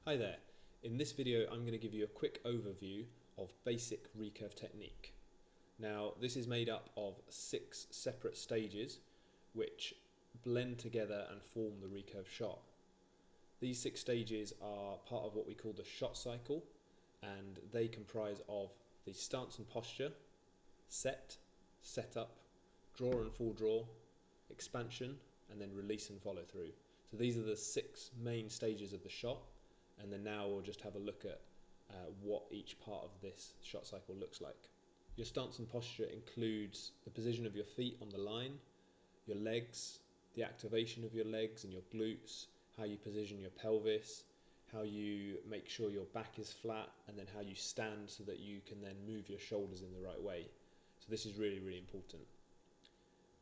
Hi there, in this video I'm going to give you a quick overview of basic recurve technique. Now this is made up of 6 separate stages which blend together and form the recurve shot. These 6 stages are part of what we call the shot cycle, and they comprise of the stance and posture, set, setup, draw and full draw, expansion, and then release and follow through. So these are the 6 main stages of the shot. And then now we'll just have a look at what each part of this shot cycle looks like. Your stance and posture includes the position of your feet on the line, your legs, the activation of your legs and your glutes, how you position your pelvis, how you make sure your back is flat, and then how you stand so that you can then move your shoulders in the right way. So this is really, really important.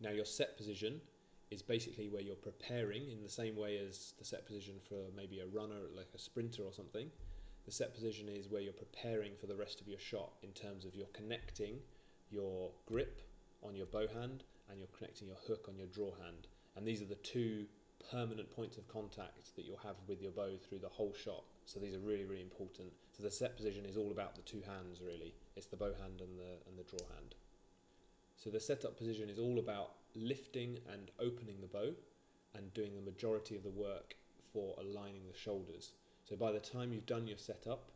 Now your set position is basically where you're preparing in the same way as the set position for maybe a runner, like a sprinter or something. The set position is where you're preparing for the rest of your shot in terms of you're connecting your grip on your bow hand and you're connecting your hook on your draw hand. And these are the 2 permanent points of contact that you'll have with your bow through the whole shot. So these are really, really important. So the set position is all about the 2 hands really. It's the bow hand and the draw hand. So the setup position is all about lifting and opening the bow and doing the majority of the work for aligning the shoulders. So by the time you've done your setup,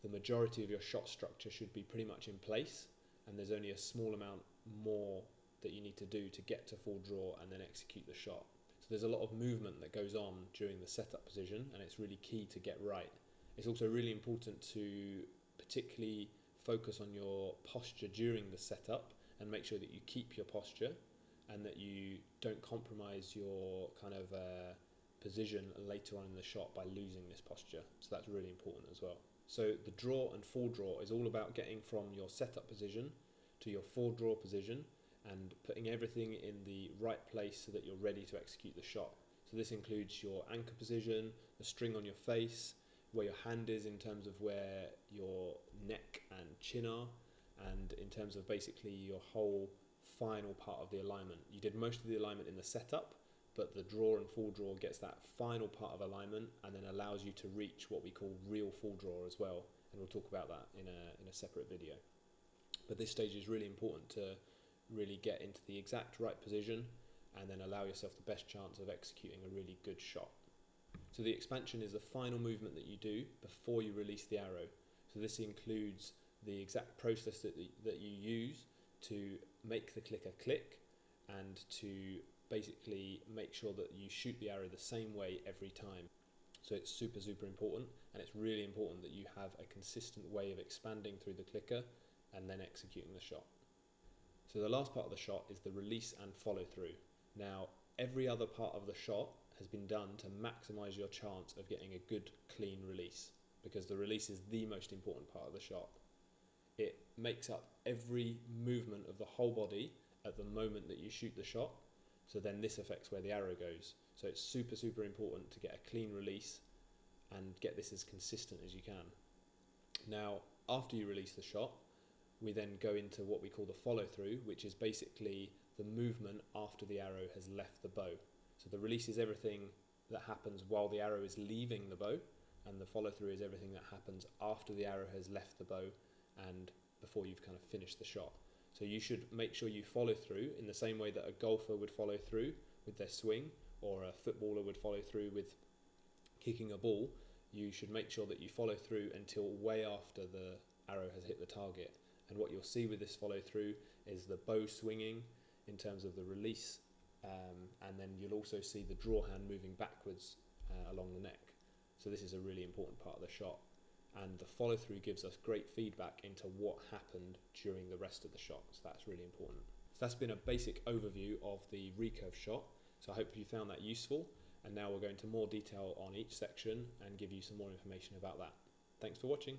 the majority of your shot structure should be pretty much in place, and there's only a small amount more that you need to do to get to full draw and then execute the shot. So there's a lot of movement that goes on during the setup position, and it's really key to get right. It's also really important to particularly focus on your posture during the setup and make sure that you keep your posture and that you don't compromise your kind of position later on in the shot by losing this posture. So that's really important as well. So the draw and full draw is all about getting from your setup position to your full draw position and putting everything in the right place so that you're ready to execute the shot. So this includes your anchor position, the string on your face, where your hand is in terms of where your neck and chin are, and in terms of basically your whole final part of the alignment. You did most of the alignment in the setup, but the draw and full draw gets that final part of alignment and then allows you to reach what we call real full draw as well, and we'll talk about that in a separate video. But this stage is really important to really get into the exact right position and then allow yourself the best chance of executing a really good shot. So the expansion is the final movement that you do before you release the arrow. So this includes the exact process that you use to make the clicker click and to basically make sure that you shoot the arrow the same way every time. So it's super, super important, and it's really important that you have a consistent way of expanding through the clicker and then executing the shot. So the last part of the shot is the release and follow through. Now, every other part of the shot has been done to maximize your chance of getting a good, clean release, because the release is the most important part of the shot. It makes up every movement of the whole body at the moment that you shoot the shot, so then this affects where the arrow goes. So it's super, super important to get a clean release and get this as consistent as you can. Now, after you release the shot, we then go into what we call the follow through, which is basically the movement after the arrow has left the bow. So the release is everything that happens while the arrow is leaving the bow, and the follow through is everything that happens after the arrow has left the bow and before you've kind of finished the shot. So you should make sure you follow through in the same way that a golfer would follow through with their swing, or a footballer would follow through with kicking a ball. You should make sure that you follow through until way after the arrow has hit the target. And what you'll see with this follow through is the bow swinging in terms of the release, and then you'll also see the draw hand moving backwards along the neck. So this is a really important part of the shot, and the follow through gives us great feedback into what happened during the rest of the shot, so that's really important. So that's been a basic overview of the recurve shot, so I hope you found that useful, and now we'll go into more detail on each section and give you some more information about that. Thanks for watching.